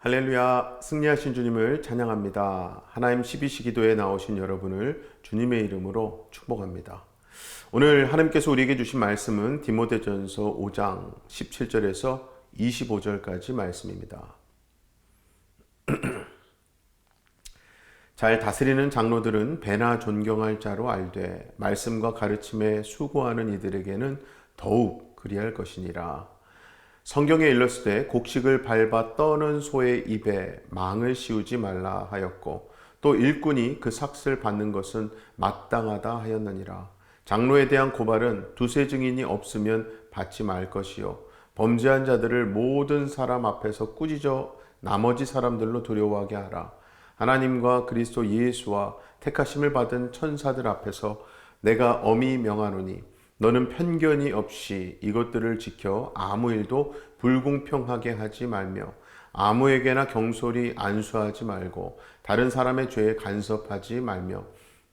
할렐루야, 승리하신 주님을 찬양합니다. 하나님 12시 기도에 나오신 여러분을 주님의 이름으로 축복합니다. 오늘 하나님께서 우리에게 주신 말씀은 디모데전서 5장 17절에서 25절까지 말씀입니다. 잘 다스리는 장로들은 배나 존경할 자로 알되 말씀과 가르침에 수고하는 이들에게는 더욱 그리할 것이니라. 성경에 일렀을 곡식을 밟아 떠는 소의 입에 망을 씌우지 말라 하였고 또 일꾼이 그 삭슬 받는 것은 마땅하다 하였느니라. 장로에 대한 고발은 두세 증인이 없으면 받지 말 것이요 범죄한 자들을 모든 사람 앞에서 꾸짖어 나머지 사람들로 두려워하게 하라. 하나님과 그리스도 예수와 택하심을 받은 천사들 앞에서 내가 엄히 명하노니 너는 편견이 없이 이것들을 지켜 아무 일도 불공평하게 하지 말며 아무에게나 경솔히 안수하지 말고 다른 사람의 죄에 간섭하지 말며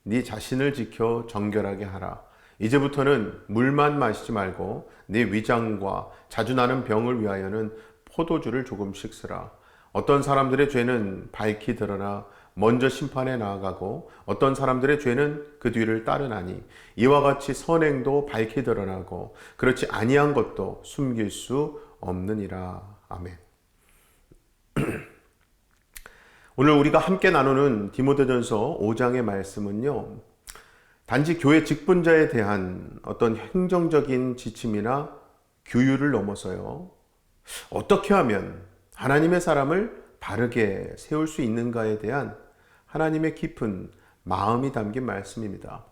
네 자신을 지켜 정결하게 하라. 이제부터는 물만 마시지 말고 네 위장과 자주 나는 병을 위하여는 포도주를 조금씩 쓰라. 어떤 사람들의 죄는 밝히 드러나 먼저 심판에 나아가고 어떤 사람들의 죄는 그 뒤를 따르나니 이와 같이 선행도 밝히 드러나고 그렇지 아니한 것도 숨길 수 없느니라. 아멘. 오늘 우리가 함께 나누는 디모데전서 5장의 말씀은요, 단지 교회 직분자에 대한 어떤 행정적인 지침이나 규율을 넘어서요, 어떻게 하면 하나님의 사람을 바르게 세울 수 있는가에 대한 하나님의 깊은 마음이 담긴 말씀입니다.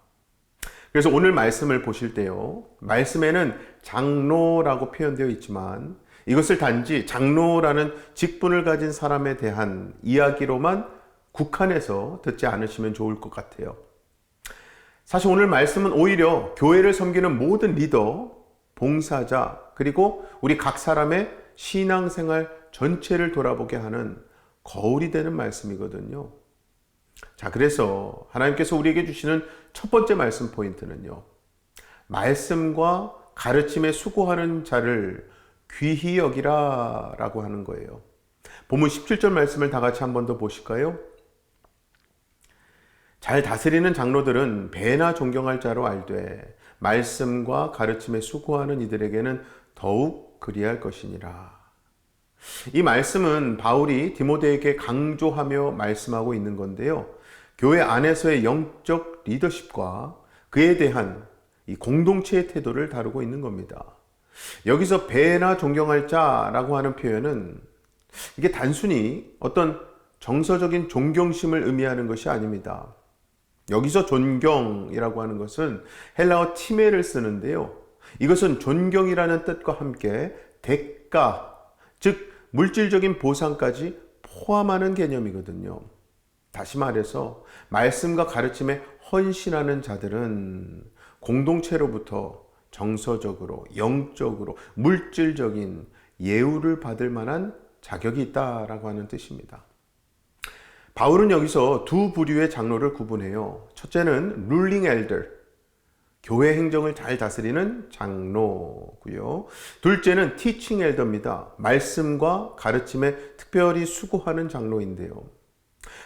그래서 오늘 말씀을 보실 때요, 말씀에는 장로라고 표현되어 있지만 이것을 단지 장로라는 직분을 가진 사람에 대한 이야기로만 국한해서 듣지 않으시면 좋을 것 같아요. 사실 오늘 말씀은 오히려 교회를 섬기는 모든 리더, 봉사자, 그리고 우리 각 사람의 신앙생활 전체를 돌아보게 하는 거울이 되는 말씀이거든요. 자, 그래서 하나님께서 우리에게 주시는 첫 번째 말씀 포인트는요, 말씀과 가르침에 수고하는 자를 귀히 여기라 라고 하는 거예요. 본문 17절 말씀을 다 같이 한 번 더 보실까요? 잘 다스리는 장로들은 배나 존경할 자로 알되 말씀과 가르침에 수고하는 이들에게는 더욱 그리할 것이니라. 이 말씀은 바울이 디모데에게 강조하며 말씀하고 있는 건데요, 교회 안에서의 영적 리더십과 그에 대한 이 공동체의 태도를 다루고 있는 겁니다. 여기서 배나 존경할 자라고 하는 표현은 이게 단순히 어떤 정서적인 존경심을 의미하는 것이 아닙니다. 여기서 존경이라고 하는 것은 헬라어 티메를 쓰는데요, 이것은 존경이라는 뜻과 함께 대가, 즉 물질적인 보상까지 포함하는 개념이거든요. 다시 말해서 말씀과 가르침에 헌신하는 자들은 공동체로부터 정서적으로, 영적으로, 물질적인 예우를 받을 만한 자격이 있다라고 하는 뜻입니다. 바울은 여기서 두 부류의 장로를 구분해요. 첫째는 룰링 엘더, 교회 행정을 잘 다스리는 장로고요. 둘째는 티칭 엘더입니다. 말씀과 가르침에 특별히 수고하는 장로인데요.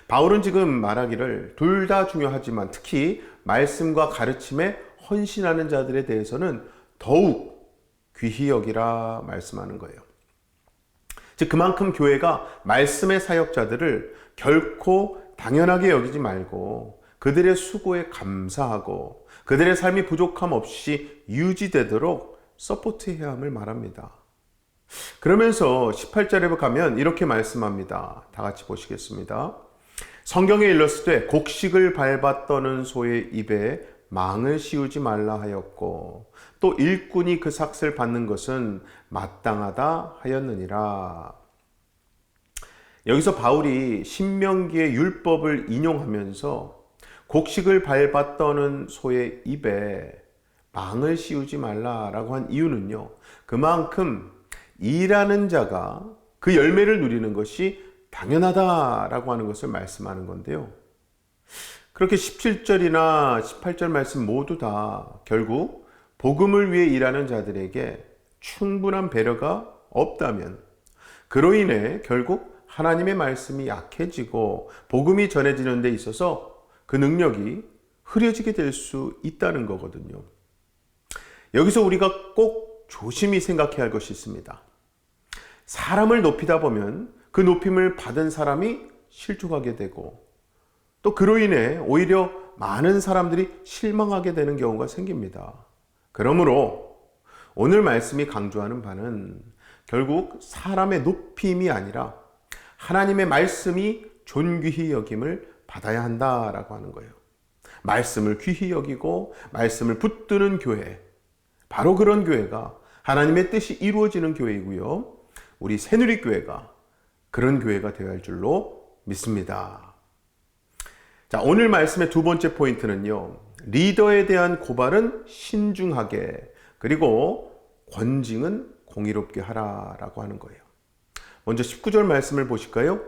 바울은 지금 말하기를 둘 다 중요하지만 특히 말씀과 가르침에 헌신하는 자들에 대해서는 더욱 귀히 여기라 말씀하는 거예요. 즉 그만큼 교회가 말씀의 사역자들을 결코 당연하게 여기지 말고 그들의 수고에 감사하고 그들의 삶이 부족함 없이 유지되도록 서포트해야 함을 말합니다. 그러면서 18절에 가면 이렇게 말씀합니다. 다 같이 보시겠습니다. 성경에 일렀을 때 곡식을 밟아 떠는 소의 입에 망을 씌우지 말라 하였고 또 일꾼이 그 삭슬 받는 것은 마땅하다 하였느니라. 여기서 바울이 신명기의 율법을 인용하면서 곡식을 밟아 떠는 소의 입에 망을 씌우지 말라라고 한 이유는요, 그만큼 일하는 자가 그 열매를 누리는 것이 당연하다라고 하는 것을 말씀하는 건데요, 그렇게 17절이나 18절 말씀 모두 다 결국 복음을 위해 일하는 자들에게 충분한 배려가 없다면 그로 인해 결국 하나님의 말씀이 약해지고 복음이 전해지는 데 있어서 그 능력이 흐려지게 될 수 있다는 거거든요. 여기서 우리가 꼭 조심히 생각해야 할 것이 있습니다. 사람을 높이다 보면 그 높임을 받은 사람이 실족하게 되고 또 그로 인해 오히려 많은 사람들이 실망하게 되는 경우가 생깁니다. 그러므로 오늘 말씀이 강조하는 바는 결국 사람의 높임이 아니라 하나님의 말씀이 존귀히 여김을 받아야 한다라고 하는 거예요. 말씀을 귀히 여기고 말씀을 붙드는 교회, 바로 그런 교회가 하나님의 뜻이 이루어지는 교회이고요. 우리 새누리교회가 그런 교회가 되어야 할 줄로 믿습니다. 자, 오늘 말씀의 두 번째 포인트는요. 리더에 대한 고발은 신중하게, 그리고 권징은 공의롭게 하라라고 하는 거예요. 먼저 19절 말씀을 보실까요?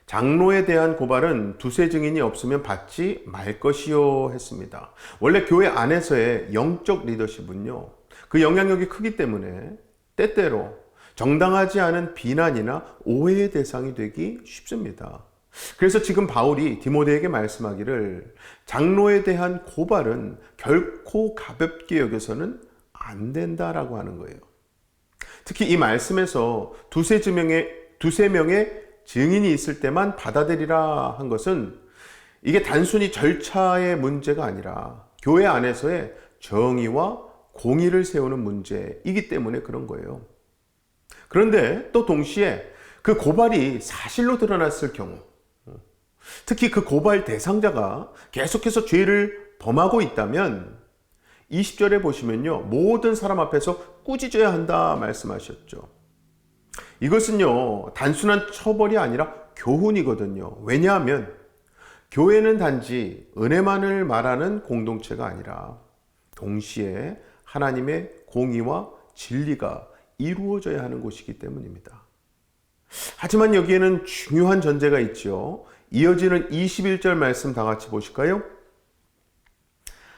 장로에 대한 고발은 두세 증인이 없으면 받지 말 것이요 했습니다. 원래 교회 안에서의 영적 리더십은요, 그 영향력이 크기 때문에 때때로 정당하지 않은 비난이나 오해의 대상이 되기 쉽습니다. 그래서 지금 바울이 디모데에게 말씀하기를 장로에 대한 고발은 결코 가볍게 여겨서는 안 된다라고 하는 거예요. 특히 이 말씀에서 두세 명의 증인이 있을 때만 받아들이라 한 것은 이게 단순히 절차의 문제가 아니라 교회 안에서의 정의와 공의를 세우는 문제이기 때문에 그런 거예요. 그런데 또 동시에 그 고발이 사실로 드러났을 경우, 특히 그 고발 대상자가 계속해서 죄를 범하고 있다면 20절에 보시면요, 모든 사람 앞에서 꾸짖어야 한다 말씀하셨죠. 이것은요, 단순한 처벌이 아니라 교훈이거든요. 왜냐하면 교회는 단지 은혜만을 말하는 공동체가 아니라 동시에 하나님의 공의와 진리가 이루어져야 하는 곳이기 때문입니다. 하지만 여기에는 중요한 전제가 있죠. 이어지는 21절 말씀 다 같이 보실까요?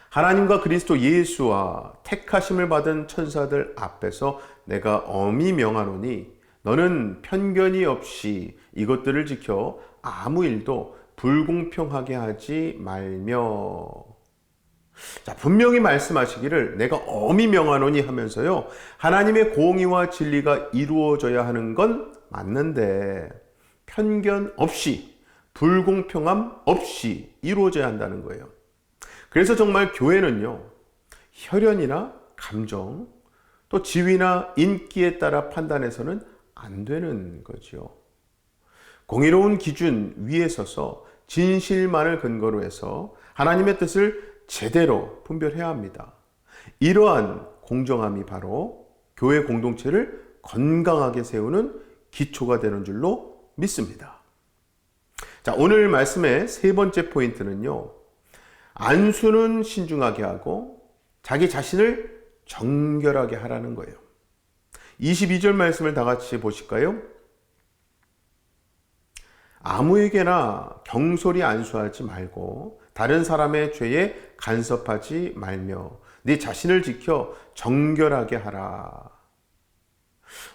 하나님과 그리스도 예수와 택하심을 받은 천사들 앞에서 내가 엄히 명하노니 너는 편견이 없이 이것들을 지켜 아무 일도 불공평하게 하지 말며. 자, 분명히 말씀하시기를 내가 엄히 명하노니 하면서요, 하나님의 공의와 진리가 이루어져야 하는 건 맞는데 편견 없이, 불공평함 없이 이루어져야 한다는 거예요. 그래서 정말 교회는요, 혈연이나 감정, 또 지위나 인기에 따라 판단해서는 안 되는 거죠. 공의로운 기준 위에 서서 진실만을 근거로 해서 하나님의 뜻을 제대로 분별해야 합니다. 이러한 공정함이 바로 교회 공동체를 건강하게 세우는 기초가 되는 줄로 믿습니다. 자, 오늘 말씀의 세 번째 포인트는요, 안수는 신중하게 하고 자기 자신을 정결하게 하라는 거예요. 22절 말씀을 다 같이 보실까요? 아무에게나 경솔히 안수하지 말고 다른 사람의 죄에 간섭하지 말며 네 자신을 지켜 정결하게 하라.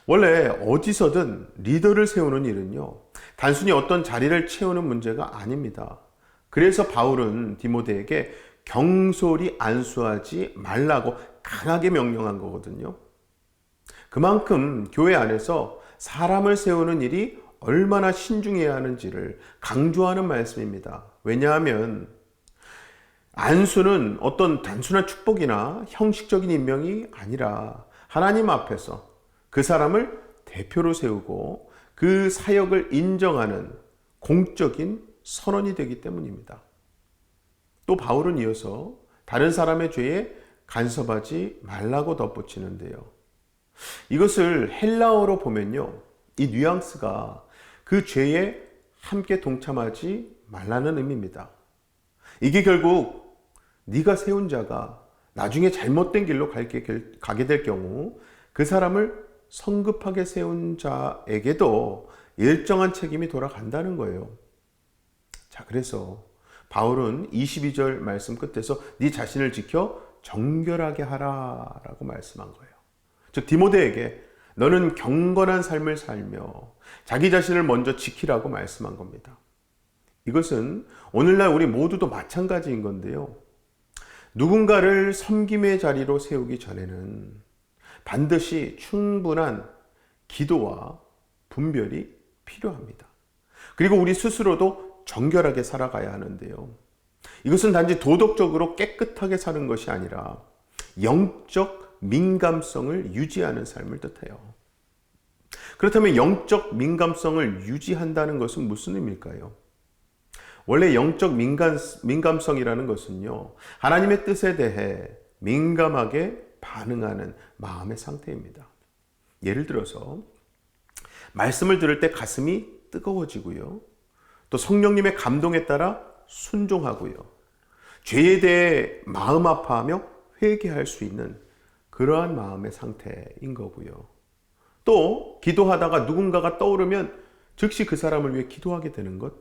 원래 어디서든 리더를 세우는 일은요, 단순히 어떤 자리를 채우는 문제가 아닙니다. 그래서 바울은 디모데에게 경솔히 안수하지 말라고 강하게 명령한 거거든요. 그만큼 교회 안에서 사람을 세우는 일이 얼마나 신중해야 하는지를 강조하는 말씀입니다. 왜냐하면 안수는 어떤 단순한 축복이나 형식적인 임명이 아니라 하나님 앞에서 그 사람을 대표로 세우고 그 사역을 인정하는 공적인 선언이 되기 때문입니다. 또 바울은 이어서 다른 사람의 죄에 간섭하지 말라고 덧붙이는데요. 이것을 헬라어로 보면요, 이 뉘앙스가 그 죄에 함께 동참하지 말라는 의미입니다. 이게 결국 네가 세운 자가 나중에 잘못된 길로 가게 될 경우 그 사람을 성급하게 세운 자에게도 일정한 책임이 돌아간다는 거예요. 자, 그래서 바울은 22절 말씀 끝에서 네 자신을 지켜 정결하게 하라라고 말씀한 거예요. 즉 디모데에게 너는 경건한 삶을 살며 자기 자신을 먼저 지키라고 말씀한 겁니다. 이것은 오늘날 우리 모두도 마찬가지인 건데요. 누군가를 섬김의 자리로 세우기 전에는 반드시 충분한 기도와 분별이 필요합니다. 그리고 우리 스스로도 정결하게 살아가야 하는데요. 이것은 단지 도덕적으로 깨끗하게 사는 것이 아니라 영적 민감성을 유지하는 삶을 뜻해요. 그렇다면 영적 민감성을 유지한다는 것은 무슨 의미일까요? 원래 영적 민감성이라는 것은요, 하나님의 뜻에 대해 민감하게 반응하는 마음의 상태입니다. 예를 들어서 말씀을 들을 때 가슴이 뜨거워지고요, 또 성령님의 감동에 따라 순종하고요, 죄에 대해 마음 아파하며 회개할 수 있는 그러한 마음의 상태인 거고요. 또 기도하다가 누군가가 떠오르면 즉시 그 사람을 위해 기도하게 되는 것,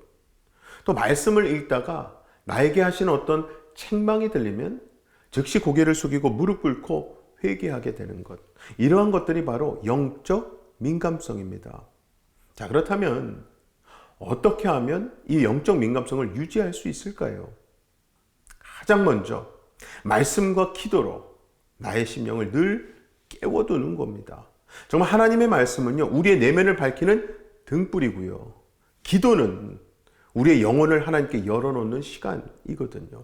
또 말씀을 읽다가 나에게 하신 어떤 책망이 들리면 즉시 고개를 숙이고 무릎 꿇고 회개하게 되는 것, 이러한 것들이 바로 영적 민감성입니다. 자, 그렇다면 어떻게 하면 이 영적 민감성을 유지할 수 있을까요? 가장 먼저 말씀과 기도로 나의 심령을 늘 깨워두는 겁니다. 정말 하나님의 말씀은요, 우리의 내면을 밝히는 등불이고요, 기도는 우리의 영혼을 하나님께 열어놓는 시간이거든요.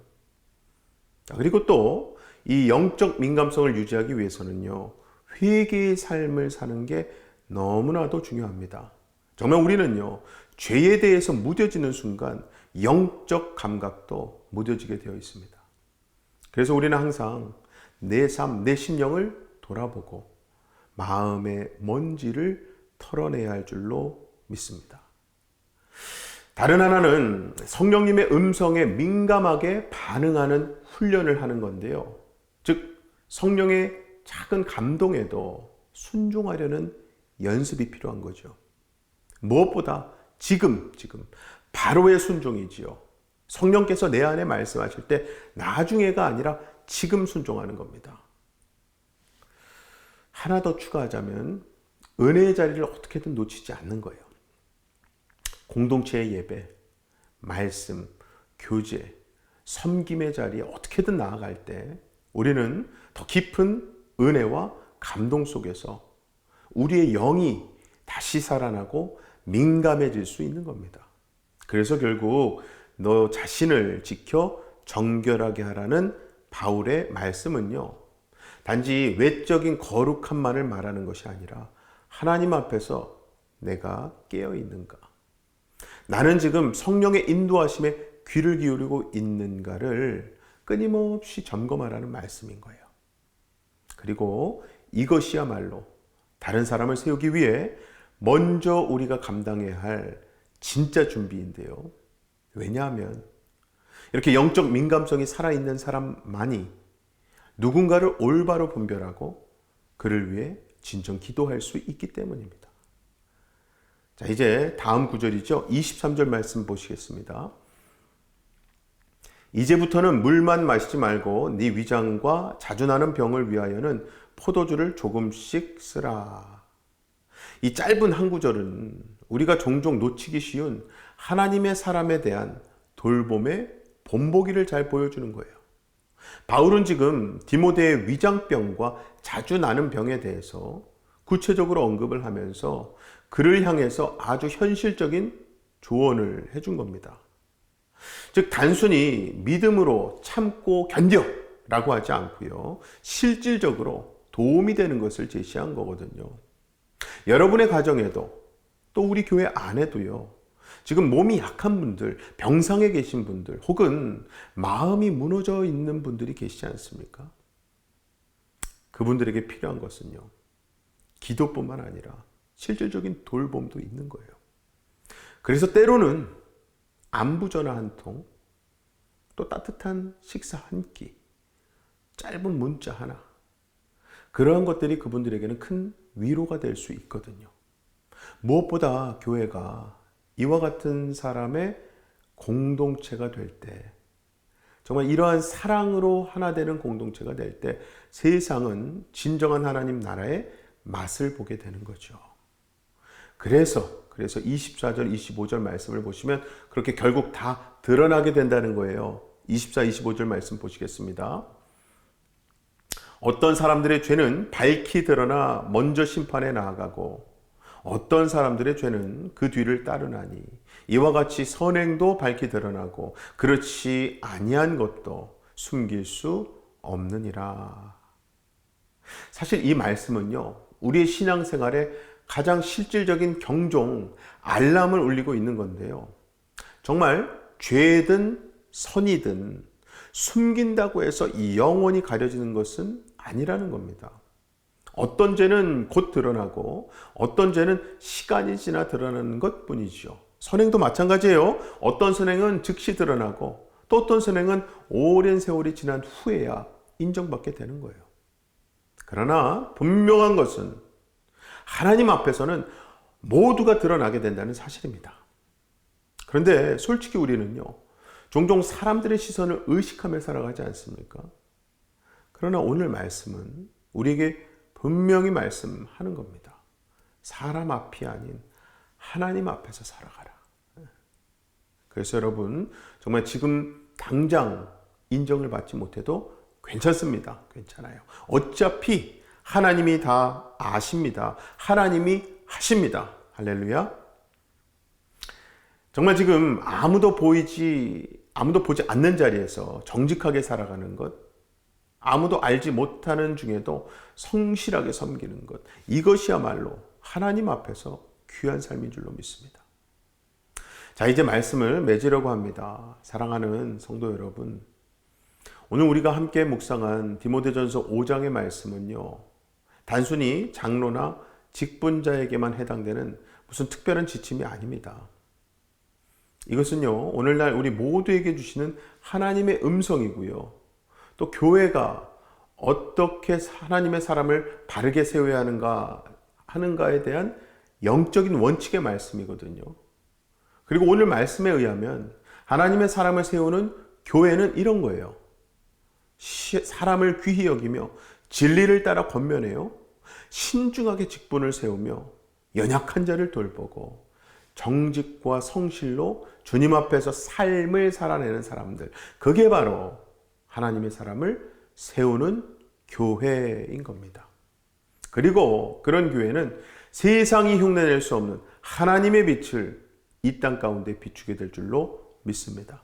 그리고 또 이 영적 민감성을 유지하기 위해서는요, 회개의 삶을 사는 게 너무나도 중요합니다. 정말 우리는요, 죄에 대해서 무뎌지는 순간 영적 감각도 무뎌지게 되어 있습니다. 그래서 우리는 항상 내 삶, 내 심령을 돌아보고 마음의 먼지를 털어내야 할 줄로 믿습니다. 다른 하나는 성령님의 음성에 민감하게 반응하는 훈련을 하는 건데요. 즉, 성령의 작은 감동에도 순종하려는 연습이 필요한 거죠. 무엇보다 지금 바로의 순종이지요. 성령께서 내 안에 말씀하실 때 나중에가 아니라 지금 순종하는 겁니다. 하나 더 추가하자면 은혜의 자리를 어떻게든 놓치지 않는 거예요. 공동체의 예배, 말씀, 교제, 섬김의 자리에 어떻게든 나아갈 때 우리는 더 깊은 은혜와 감동 속에서 우리의 영이 다시 살아나고 민감해질 수 있는 겁니다. 그래서 결국 너 자신을 지켜 정결하게 하라는 바울의 말씀은요, 단지 외적인 거룩함만을 말하는 것이 아니라 하나님 앞에서 내가 깨어 있는가, 나는 지금 성령의 인도하심에 귀를 기울이고 있는가를 끊임없이 점검하라는 말씀인 거예요. 그리고 이것이야말로 다른 사람을 세우기 위해 먼저 우리가 감당해야 할 진짜 준비인데요. 왜냐하면 이렇게 영적 민감성이 살아있는 사람만이 누군가를 올바로 분별하고 그를 위해 진정 기도할 수 있기 때문입니다. 자, 이제 다음 구절이죠. 23절 말씀 보시겠습니다. 이제부터는 물만 마시지 말고 네 위장과 자주 나는 병을 위하여는 포도주를 조금씩 쓰라. 이 짧은 한 구절은 우리가 종종 놓치기 쉬운 하나님의 사람에 대한 돌봄의 본보기를 잘 보여주는 거예요. 바울은 지금 디모데의 위장병과 자주 나는 병에 대해서 구체적으로 언급을 하면서 그를 향해서 아주 현실적인 조언을 해준 겁니다. 즉, 단순히 믿음으로 참고 견뎌라고 하지 않고요, 실질적으로 도움이 되는 것을 제시한 거거든요. 여러분의 가정에도 또 우리 교회 안에도요, 지금 몸이 약한 분들, 병상에 계신 분들, 혹은 마음이 무너져 있는 분들이 계시지 않습니까? 그분들에게 필요한 것은요, 기도뿐만 아니라 실질적인 돌봄도 있는 거예요. 그래서 때로는 안부 전화 한 통, 또 따뜻한 식사 한 끼, 짧은 문자 하나, 그러한 것들이 그분들에게는 큰 위로가 될 수 있거든요. 무엇보다 교회가 이와 같은 사람의 공동체가 될 때, 정말 이러한 사랑으로 하나 되는 공동체가 될 때 세상은 진정한 하나님 나라의 맛을 보게 되는 거죠. 그래서 24절, 25절 말씀을 보시면 그렇게 결국 다 드러나게 된다는 거예요. 24, 25절 말씀 보시겠습니다. 어떤 사람들의 죄는 밝히 드러나 먼저 심판에 나아가고 어떤 사람들의 죄는 그 뒤를 따르나니 이와 같이 선행도 밝히 드러나고 그렇지 아니한 것도 숨길 수 없느니라. 사실 이 말씀은요, 우리의 신앙생활에 가장 실질적인 경종, 알람을 울리고 있는 건데요. 정말 죄든 선이든 숨긴다고 해서 영원히 가려지는 것은 아니라는 겁니다. 어떤 죄는 곧 드러나고 어떤 죄는 시간이 지나 드러나는 것뿐이죠. 선행도 마찬가지예요. 어떤 선행은 즉시 드러나고 또 어떤 선행은 오랜 세월이 지난 후에야 인정받게 되는 거예요. 그러나 분명한 것은 하나님 앞에서는 모두가 드러나게 된다는 사실입니다. 그런데 솔직히 우리는요, 종종 사람들의 시선을 의식하며 살아가지 않습니까? 그러나 오늘 말씀은 우리에게 분명히 말씀하는 겁니다. 사람 앞이 아닌 하나님 앞에서 살아가라. 그래서 여러분, 정말 지금 당장 인정을 받지 못해도 괜찮습니다. 괜찮아요. 어차피 하나님이 다 아십니다. 하나님이 하십니다. 할렐루야. 정말 지금 아무도 보지 않는 자리에서 정직하게 살아가는 것, 아무도 알지 못하는 중에도 성실하게 섬기는 것, 이것이야말로 하나님 앞에서 귀한 삶인 줄로 믿습니다. 자, 이제 말씀을 맺으려고 합니다. 사랑하는 성도 여러분, 오늘 우리가 함께 묵상한 디모데전서 5장의 말씀은요, 단순히 장로나 직분자에게만 해당되는 무슨 특별한 지침이 아닙니다. 이것은요, 오늘날 우리 모두에게 주시는 하나님의 음성이고요, 또 교회가 어떻게 하나님의 사람을 바르게 세워야 하는가에 대한 영적인 원칙의 말씀이거든요. 그리고 오늘 말씀에 의하면 하나님의 사람을 세우는 교회는 이런 거예요. 사람을 귀히 여기며 진리를 따라 권면해요. 신중하게 직분을 세우며 연약한 자를 돌보고 정직과 성실로 주님 앞에서 삶을 살아내는 사람들, 그게 바로 하나님의 사람을 세우는 교회인 겁니다. 그리고 그런 교회는 세상이 흉내낼 수 없는 하나님의 빛을 이 땅 가운데 비추게 될 줄로 믿습니다.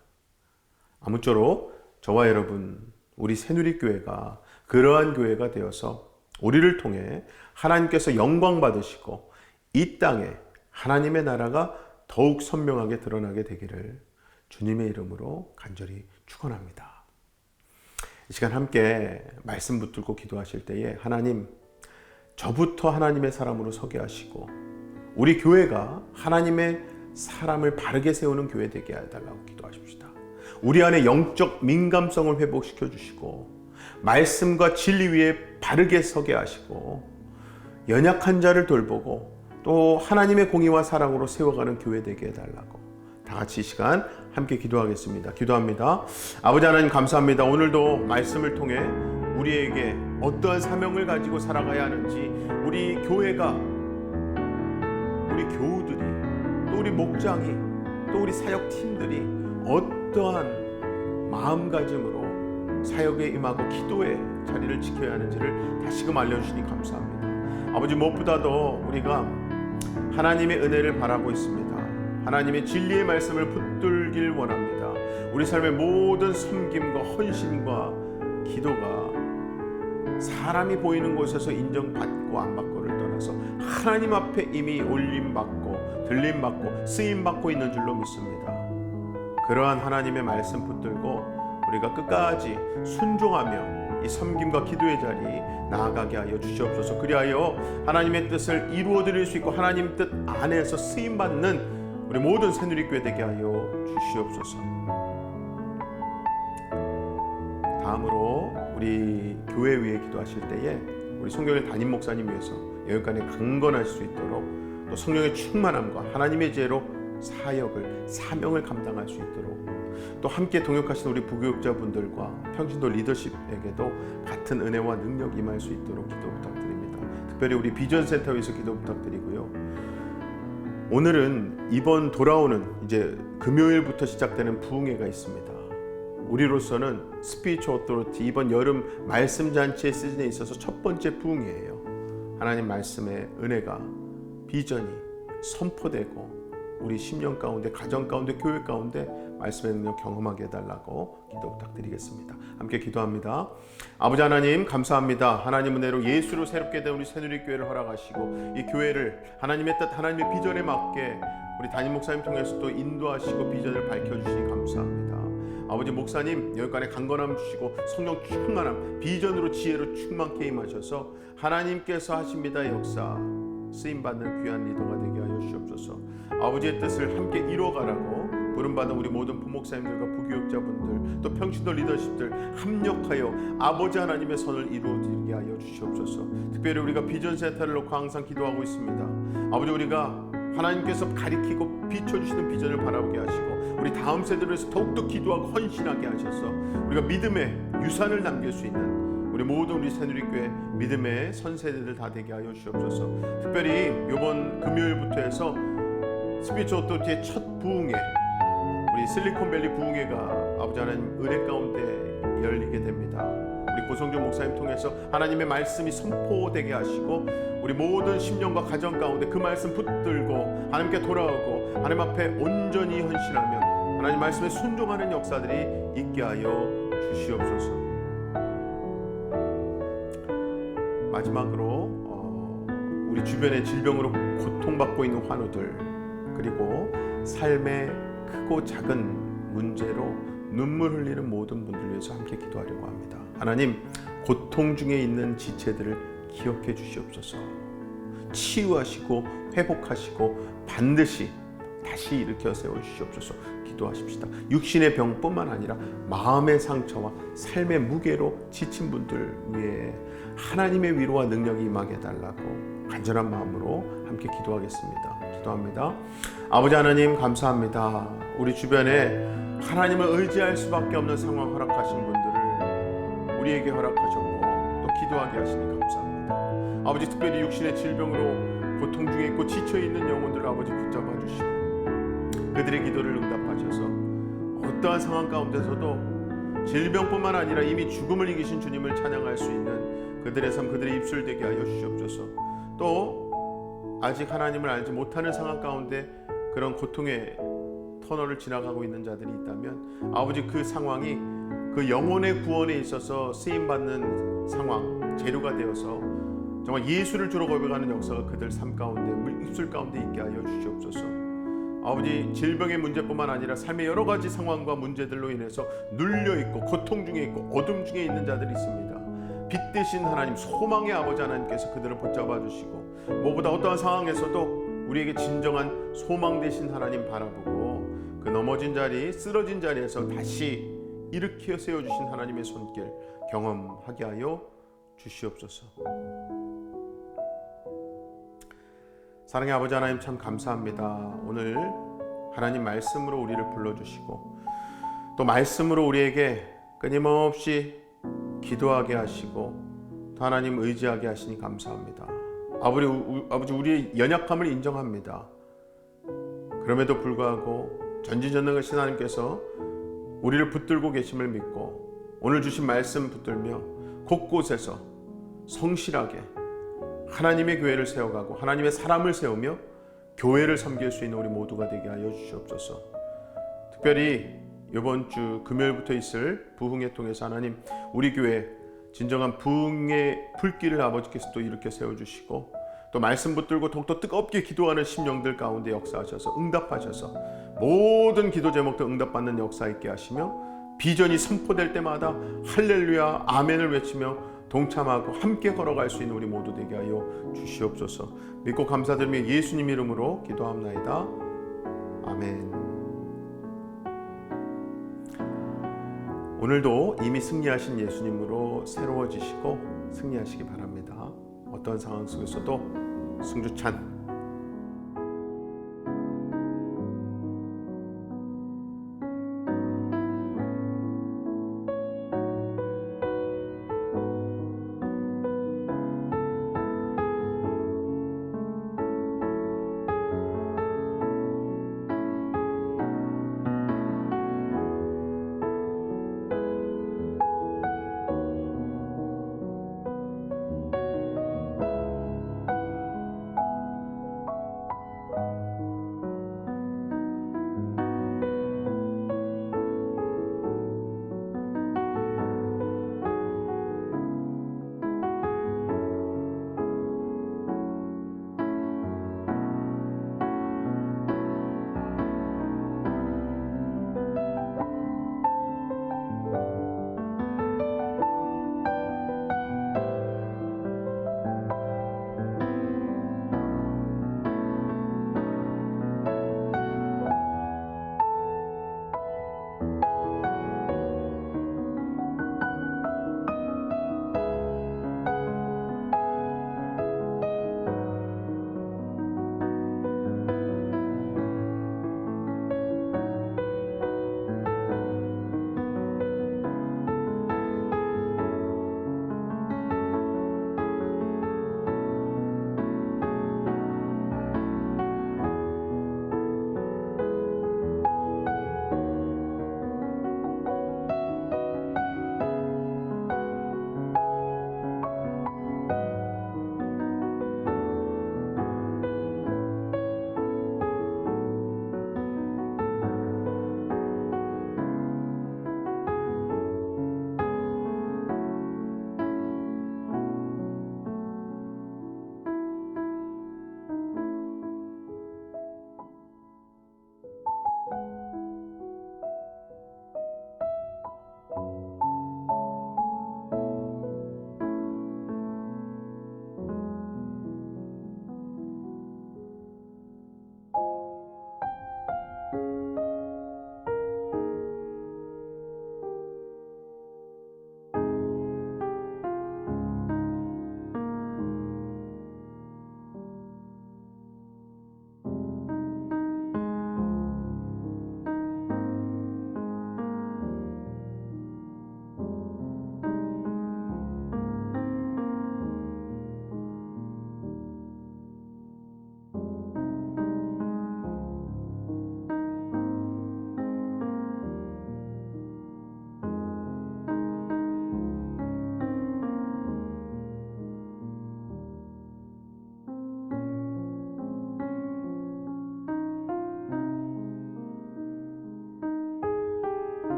아무쪼록 저와 여러분, 우리 새누리교회가 그러한 교회가 되어서 우리를 통해 하나님께서 영광 받으시고 이 땅에 하나님의 나라가 더욱 선명하게 드러나게 되기를 주님의 이름으로 간절히 축원합니다. 이 시간 함께 말씀 붙들고 기도하실 때에 하나님, 저부터 하나님의 사람으로 서게 하시고 우리 교회가 하나님의 사람을 바르게 세우는 교회 되게 해달라고 기도하십시다. 우리 안에 영적 민감성을 회복시켜 주시고 말씀과 진리 위에 바르게 서게 하시고 연약한 자를 돌보고 또 하나님의 공의와 사랑으로 세워가는 교회 되게 해달라고 다 같이 이 시간 함께 기도하겠습니다. 기도합니다. 아버지 하나님, 감사합니다. 오늘도 말씀을 통해 우리에게 어떠한 사명을 가지고 살아가야 하는지, 우리 교회가, 우리 교우들이, 또 우리 목장이, 또 우리 사역팀들이 어떠한 마음가짐으로 사역에 임하고 기도의 자리를 지켜야 하는지를 다시금 알려주시니 감사합니다. 아버지, 무엇보다도 우리가 하나님의 은혜를 바라고 있습니다. 하나님의 진리의 말씀을 붙들길 원합니다. 우리 삶의 모든 섬김과 헌신과 기도가 사람이 보이는 곳에서 인정받고 안 받고를 떠나서 하나님 앞에 이미 올림받고 들림받고 쓰임받고 있는 줄로 믿습니다. 그러한 하나님의 말씀 붙들고 우리가 끝까지 순종하며 이 섬김과 기도의 자리 나아가게 하여 주시옵소서. 그리하여 하나님의 뜻을 이루어 드릴 수 있고 하나님 뜻 안에서 쓰임받는 우리 모든 새누리교회 되게 하여 주시옵소서. 다음으로 우리 교회 위에 기도하실 때에 우리 성경의 담임 목사님 위해서 여기까지 강건할 수 있도록, 또 성령의 충만함과 하나님의 지혜로 사명을 감당할 수 있도록 또 함께 동역하신 우리 부교육자분들과 평신도 리더십에게도 같은 은혜와 능력 임할 수 있도록 기도 부탁드립니다. 특별히 우리 비전센터에서 기도 부탁드리고요. 오늘은 이번 돌아오는 이제 금요일부터 시작되는 부흥회가 있습니다. 우리로서는 스피리추얼 오토리티 이번 여름 말씀 잔치의 시즌에 있어서 첫 번째 부흥회예요. 하나님 말씀의 은혜가 비전이 선포되고 우리 심령 가운데, 가정 가운데, 교회 가운데 말씀의 능력 경험하게 해달라고 기도 부탁드리겠습니다. 함께 기도합니다. 아버지 하나님 감사합니다. 하나님 은혜로 예수로 새롭게 된 우리 새누리교회를 허락하시고 이 교회를 하나님의 뜻, 하나님의 비전에 맞게 우리 담임 목사님 통해서 또 인도하시고 비전을 밝혀주시니 감사합니다. 아버지 목사님 여기까지 강건함 주시고 성령 충만함, 비전으로 지혜로 충만케 임하셔서 하나님께서 하십니다 역사 쓰임받는 귀한 리더가 되게 하여 주시옵소서. 아버지의 뜻을 함께 이루어가라고 부름받은 우리 모든 부목사님들과 부교육자분들 또 평신도 리더십들 합력하여 아버지 하나님의 선을 이루어드리게 하여 주시옵소서. 특별히 우리가 비전센터를 놓고 항상 기도하고 있습니다. 아버지 우리가 하나님께서 가리키고 비춰주시는 비전을 바라보게 하시고 우리 다음 세대를 위해서 더욱더 기도하고 헌신하게 하셔서 우리가 믿음의 유산을 남길 수 있는 우리 모든 우리 새누리교회 믿음의 선세대들 다 되게 하여 주시옵소서. 특별히 이번 금요일부터 해서 스피리추얼 오토리티의 첫 부흥회 우리 실리콘밸리 부흥회가 아버지 하나님 은혜 가운데 열리게 됩니다. 우리 고성준 목사님 통해서 하나님의 말씀이 선포되게 하시고 우리 모든 심령과 가정 가운데 그 말씀 붙들고 하나님께 돌아오고 하나님 앞에 온전히 헌신하며 하나님 말씀에 순종하는 역사들이 있게 하여 주시옵소서. 마지막으로 우리 주변에 질병으로 고통받고 있는 환우들 그리고 삶의 크고 작은 문제로 눈물 흘리는 모든 분들 위해서 함께 기도하려고 합니다. 하나님 고통 중에 있는 지체들을 기억해 주시옵소서. 치유하시고 회복하시고 반드시 다시 일으켜 세워주시옵소서. 기도하십시다. 육신의 병뿐만 아니라 마음의 상처와 삶의 무게로 지친 분들 위해 하나님의 위로와 능력이 임하게 해달라고 간절한 마음으로 함께 기도하겠습니다. 기도합니다. 아버지 하나님 감사합니다. 우리 주변에 하나님을 의지할 수밖에 없는 상황 허락하신 분들을 우리에게 허락하셨고 또 기도하게 하시니 감사합니다. 아버지 특별히 육신의 질병으로 고통 중에 있고 지쳐있는 영혼들을 아버지 붙잡아 주시고 그들의 기도를 응답하셔서 어떠한 상황 가운데서도 질병뿐만 아니라 이미 죽음을 이기신 주님을 찬양할 수 있는 그들의 삶, 그들의 입술 되게 하여 주시옵소서. 또 아직 하나님을 알지 못하는 상황 가운데 그런 고통의 터널을 지나가고 있는 자들이 있다면 아버지 그 상황이 그 영혼의 구원에 있어서 쓰임받는 상황, 재료가 되어서 정말 예수를 주로 고백하는 역사가 그들 삶 가운데, 입술 가운데 있게 하여 주시옵소서. 아버지 질병의 문제뿐만 아니라 삶의 여러 가지 상황과 문제들로 인해서 눌려있고 고통 중에 있고 어둠 중에 있는 자들이 있습니다. 빛 되신 하나님, 소망의 아버지 하나님께서 그들을 붙잡아 주시고 무엇보다 어떠한 상황에서도 우리에게 진정한 소망 되신 하나님 바라보고 그 넘어진 자리, 쓰러진 자리에서 다시 일으켜 세워주신 하나님의 손길 경험하게 하여 주시옵소서. 사랑의 아버지 하나님 참 감사합니다. 오늘 하나님 말씀으로 우리를 불러주시고 또 말씀으로 우리에게 끊임없이 기도하게 하시고 또 하나님 의지하게 하시니 감사합니다. 아버지 우리의 연약함을 인정합니다. 그럼에도 불구하고 전지전능하신 하나님께서 우리를 붙들고 계심을 믿고 오늘 주신 말씀 붙들며 곳곳에서 성실하게 하나님의 교회를 세워가고 하나님의 사람을 세우며 교회를 섬길 수 있는 우리 모두가 되게 하여 주시옵소서. 특별히 이번 주 금요일부터 있을 부흥회 통해서 하나님 우리 교회 진정한 부흥의 불길을 아버지께서 또 일으켜 세워주시고 또 말씀 붙들고 더욱더 뜨겁게 기도하는 심령들 가운데 역사하셔서 응답하셔서 모든 기도 제목도 응답받는 역사 있게 하시며 비전이 선포될 때마다 할렐루야 아멘을 외치며 동참하고 함께 걸어갈 수 있는 우리 모두 되게 하여 주시옵소서. 믿고 감사드리며 예수님 이름으로 기도합나이다. 아멘. 오늘도 이미 승리하신 예수님으로 새로워지시고 승리하시기 바랍니다. 어떤 상황 속에서도 승주찬